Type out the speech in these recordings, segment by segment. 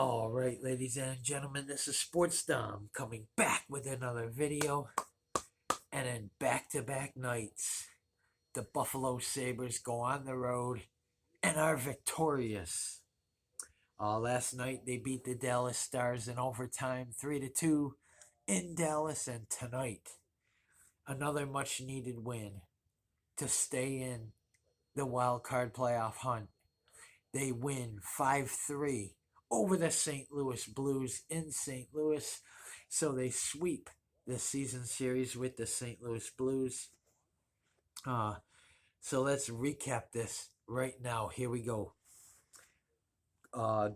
All right, ladies and gentlemen, this is Sports Dom coming back with another video. And in back-to-back nights, the Buffalo Sabres go on the road and are victorious. Last night they beat the Dallas Stars in overtime 3-2 in Dallas, and tonight another much-needed win to stay in the wild card playoff hunt. They win 5-3 over the St. Louis Blues in St. Louis. So they sweep the season series with the St. Louis Blues. Uh, so let's recap this right now. Here we go.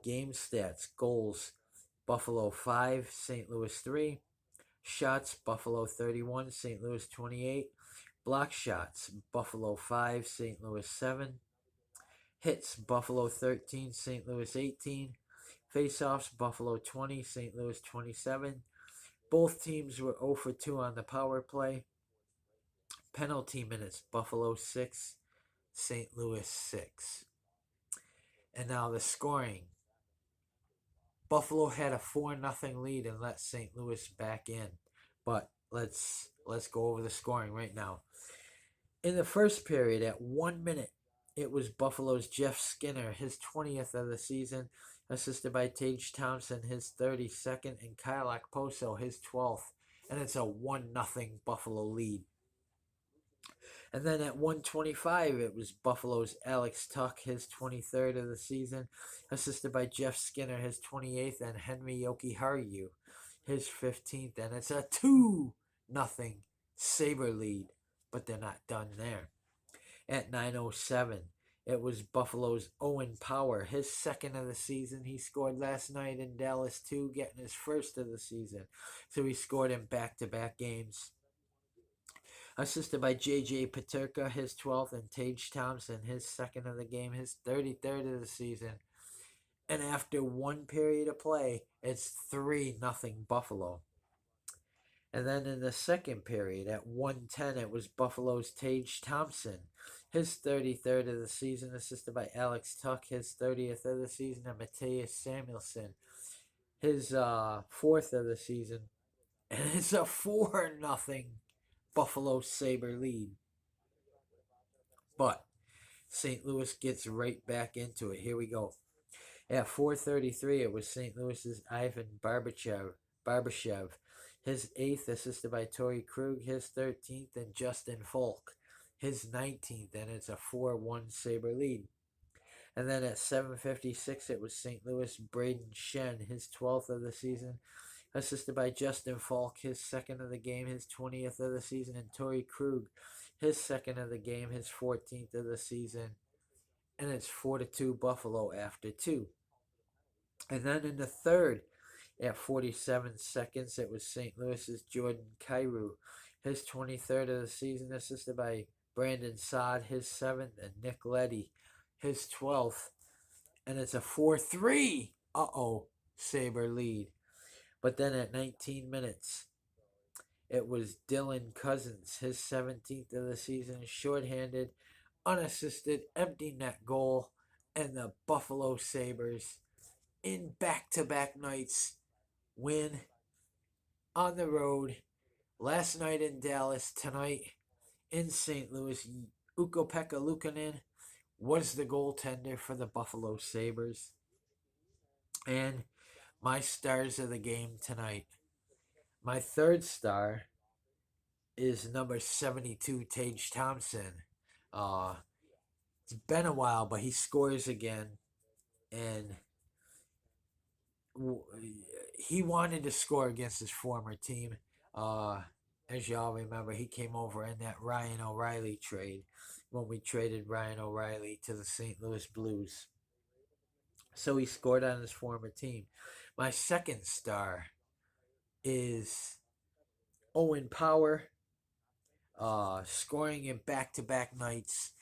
Game stats, goals, Buffalo 5, St. Louis 3. Shots, Buffalo 31, St. Louis 28. Block shots, Buffalo 5, St. Louis 7. Hits, Buffalo 13, St. Louis 18. Faceoffs, Buffalo 20, St. Louis 27. Both teams were 0 for 2 on the power play. Penalty minutes, Buffalo 6, St. Louis 6. And now the scoring. Buffalo had a 4-0 lead and let St. Louis back in. But let's go over the scoring right now. In the first period, at 1 minute, it was Buffalo's Jeff Skinner, his 20th of the season, assisted by Tage Thompson, his 32nd, and Kyle Okposo, his 12th. And it's a 1-0 Buffalo lead. And then at 1:25, it was Buffalo's Alex Tuch, his 23rd of the season, assisted by Jeff Skinner, his 28th, and Henry Jokiharju, his 15th. And it's a 2-0 Sabre lead, but they're not done there. At 9:07, it was Buffalo's Owen Power, his second of the season. He scored last night in Dallas too, getting his first of the season. So he scored in back-to-back games. Assisted by J.J. Peterka, his 12th, and Tage Thompson, his second of the game, his 33rd of the season. And after one period of play, it's 3-0 Buffalo. And then in the second period, at 1:10, it was Buffalo's Tage Thompson, his 33rd of the season, assisted by Alex Tuch, his 30th of the season, and Matthias Samuelsson, his fourth of the season. And it's a 4-0 Buffalo Sabre lead. But St. Louis gets right back into it. Here we go. At 4:33, it was St. Louis's Ivan Barbashev, his 8th, assisted by Torrey Krug, his 13th, and Justin Falk, his 19th, and it's a 4-1 Sabre lead. And then at 7:56, it was St. Louis Braden Shen, his 12th of the season, assisted by Justin Falk, his second of the game, his 20th of the season, and Torrey Krug, his second of the game, his 14th of the season. And it's 4-2 Buffalo after 2. And then in the third, at 47 seconds, it was St. Louis's Jordan Kyrou, his 23rd of the season, assisted by Brandon Saad, his 7th, and Nick Leddy, his 12th. And it's a 4-3 Sabre lead. But then at 19 minutes, it was Dylan Cousins, his 17th of the season, shorthanded, unassisted, empty net goal, and the Buffalo Sabres in back-to-back nights win on the road. Last night in Dallas, tonight in St. Louis. Ukko-Pekka Luukkonen was the goaltender for the Buffalo Sabres. And my stars of the game tonight. My third star is number 72, Tage Thompson. It's been a while, but he scores again. And he wanted to score against his former team. As y'all remember, he came over in that Ryan O'Reilly trade when we traded Ryan O'Reilly to the St. Louis Blues. So he scored on his former team. My second star is Owen Power, scoring in back-to-back nights.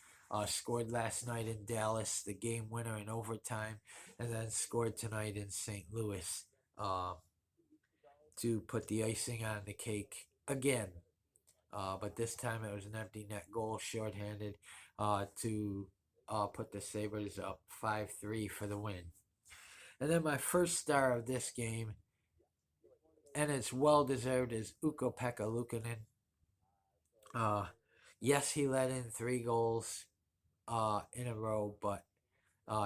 Scored last night in Dallas, the game winner in overtime, and then scored tonight in St. Louis to put the icing on the cake again. But this time it was an empty net goal, shorthanded, to put the Sabres up 5-3 for the win. And then my first star of this game, and it's well deserved, is Ukko-Pekka Luukkonen. Uh, yes, he let in 3 goals in a row, but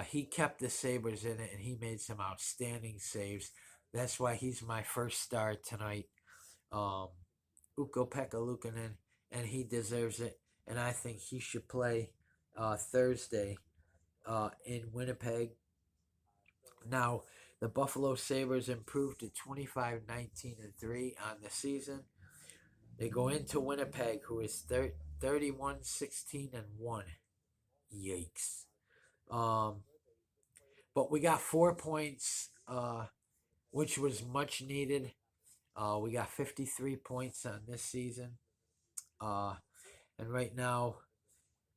he kept the Sabres in it, and he made some outstanding saves. That's why he's my first star tonight. Um, Ukko-Pekka Luukkonen, and he deserves it. And I think he should play Thursday in Winnipeg. Now, the Buffalo Sabres improved to 25-19-3 on the season. They go into Winnipeg, who is 31-16-1. Yikes. Um, but we got 4 points, which was much needed. We got 53 points on this season. And right now,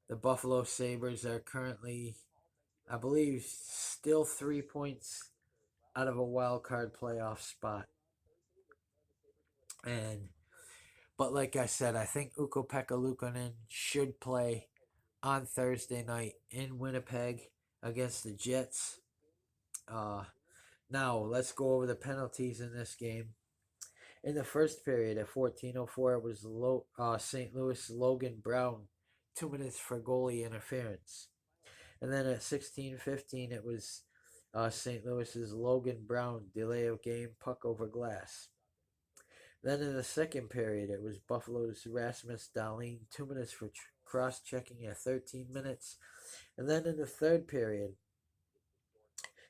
the Buffalo Sabres are currently, I believe, still 3 points out of a wild card playoff spot. But like I said, I think Ukko-Pekka Luukkonen should play on Thursday night in Winnipeg against the Jets. Now let's go over the penalties in this game. In the first period at 14:04, it was St. Louis Logan Brown, 2 minutes for goalie interference. And then at 16:15, it was St. Louis's Logan Brown, delay of game, puck over glass. Then in the second period, it was Buffalo's Rasmus Dahlin, 2 minutes for cross-checking at 13 minutes. And then in the third period,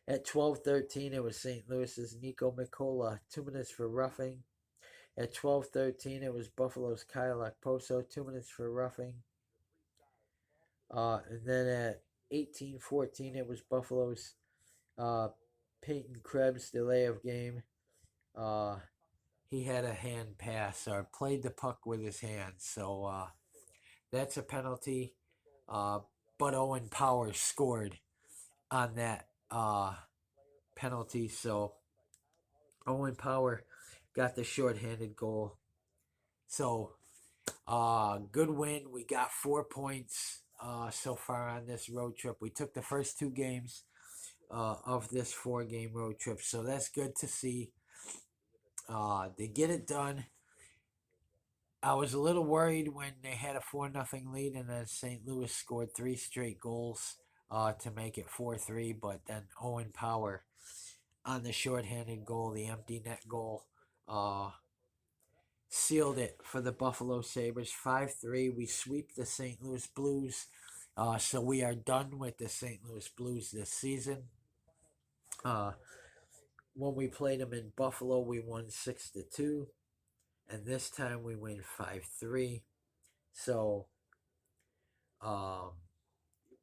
at 12:13, it was St. Louis's Nico Mikola, 2 minutes for roughing. At 12:13, it was Buffalo's Kyle Okposo, 2 minutes for roughing. And then at 18:14, it was Buffalo's Peyton Krebs, delay of game. He had a hand pass or played the puck with his hands, so that's a penalty. But Owen Power scored on that penalty, so Owen Power got the shorthanded goal. So, good win. We got 4 points so far on this road trip. We took the first 2 games of this 4-game road trip, so that's good to see. They get it done. I was a little worried when they had a 4-0 lead, and then St. Louis scored 3 straight goals to make it 4-3, but then Owen Power on the shorthanded goal, the empty net goal, sealed it for the Buffalo Sabres. 5-3. We sweep the St. Louis Blues. So we are done with the St. Louis Blues this season. When we played them in Buffalo, we won 6-2. And this time we win 5-3. So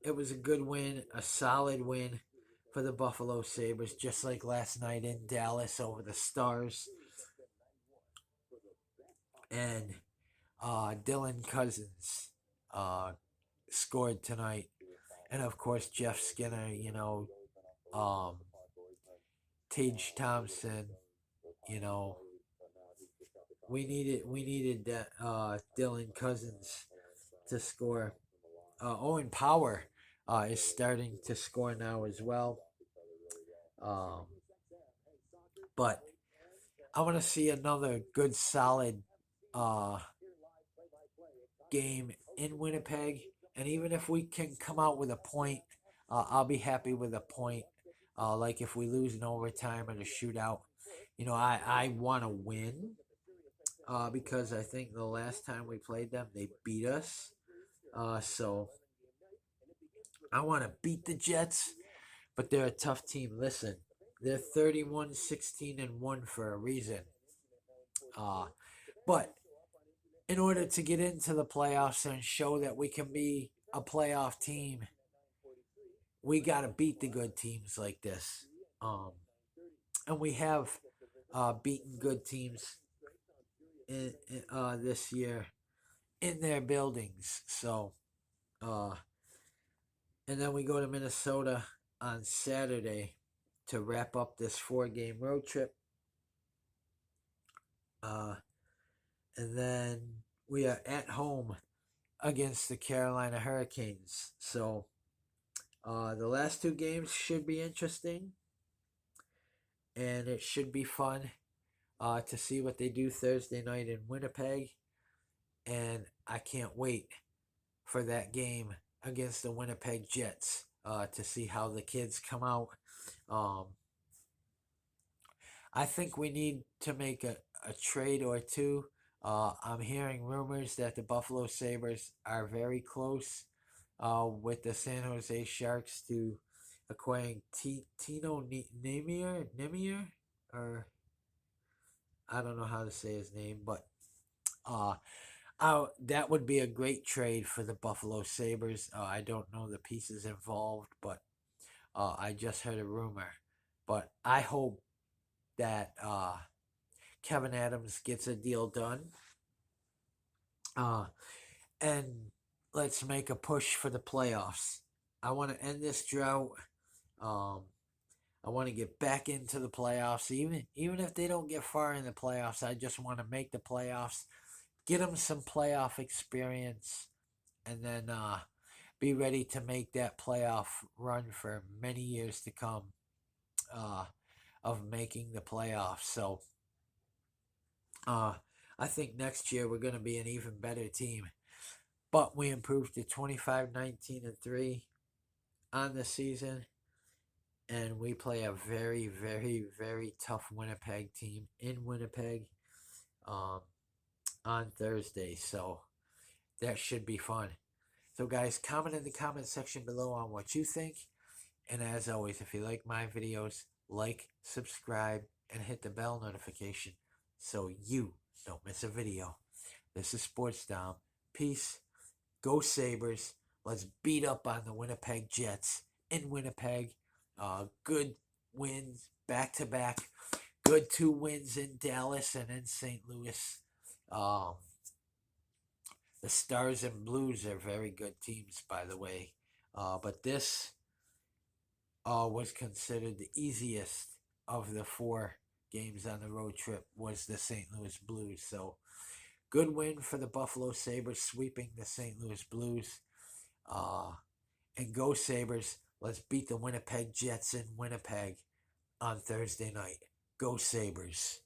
it was a good win, a solid win for the Buffalo Sabres, just like last night in Dallas over the Stars. And Dylan Cousins scored tonight. And of course, Jeff Skinner, Tage Thompson, we needed that Dylan Cousins to score. Owen Power is starting to score now as well. But I want to see another good, solid game in Winnipeg. And even if we can come out with a point, I'll be happy with a point. Like if we lose in overtime or a shootout, I want to win because I think the last time we played them, they beat us. So I want to beat the Jets, but they're a tough team. Listen, they're 31-16-1 for a reason. But in order to get into the playoffs and show that we can be a playoff team, we got to beat the good teams like this. And we have beaten good teams this year in their buildings. So, and then we go to Minnesota on Saturday to wrap up this 4-game road trip. And then we are at home against the Carolina Hurricanes. So the last 2 games should be interesting. and it should be fun to see what they do Thursday night in Winnipeg. And I can't wait for that game against the Winnipeg Jets to see how the kids come out. Um, I think we need to make a trade or two. I'm hearing rumors that the Buffalo Sabres are very close with the San Jose Sharks to acquiring Tino Nemier, or I don't know how to say his name, but uh, that would be a great trade for the Buffalo Sabres. I don't know the pieces involved, but I just heard a rumor. But I hope that Kevin Adams gets a deal done. Uh, and let's make a push for the playoffs. I want to end this drought. Um, I want to get back into the playoffs, even if they don't get far in the playoffs. I just want to make the playoffs, get them some playoff experience, and then be ready to make that playoff run for many years to come uh, of making the playoffs. So uh, I think next year we're going to be an even better team. But we improved to 25-19-3 on the season. And we play a very, very, very tough Winnipeg team in Winnipeg um, on Thursday. So that should be fun. So, guys, comment in the comment section below on what you think. And as always, if you like my videos, like, subscribe, and hit the bell notification so you don't miss a video. This is Sports Dom. Peace. Go Sabres. Let's beat up on the Winnipeg Jets in Winnipeg. Good wins back to back. Good 2 wins in Dallas and in St. Louis. Um, the Stars and Blues are very good teams, by the way. But this was considered the easiest of the 4 games on the road trip was the St. Louis Blues. So good win for the Buffalo Sabres, sweeping the St. Louis Blues. And go Sabres. Let's beat the Winnipeg Jets in Winnipeg on Thursday night. Go Sabres.